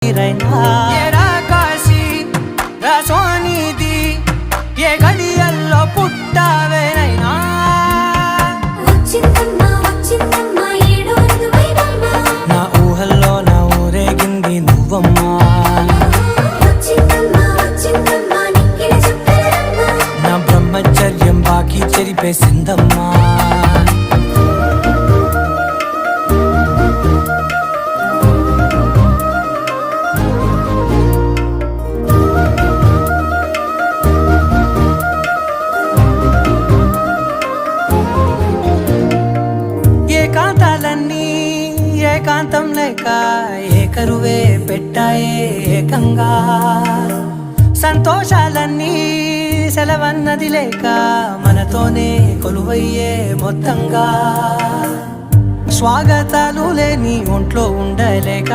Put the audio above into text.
ఊపిరైనా కాశీ సోనిది ఏ గడియల్లో పుట్టావేనైనా నా ఊహల్లో నా ఊరేగింది నువ్వమ్మా నా బ్రహ్మచర్యం బాకీ చెరిపేసిందమ్మా ఏకాంతాలన్నీ ఏకాంతం లేక ఏకరువే పెట్టాయే ఏకంగా సంతోషాలన్నీ సెలవన్నది లేక మనతోనే కొలువయ్యే మొత్తంగా స్వాగతాలు లేని ఒంట్లో ఉండలేక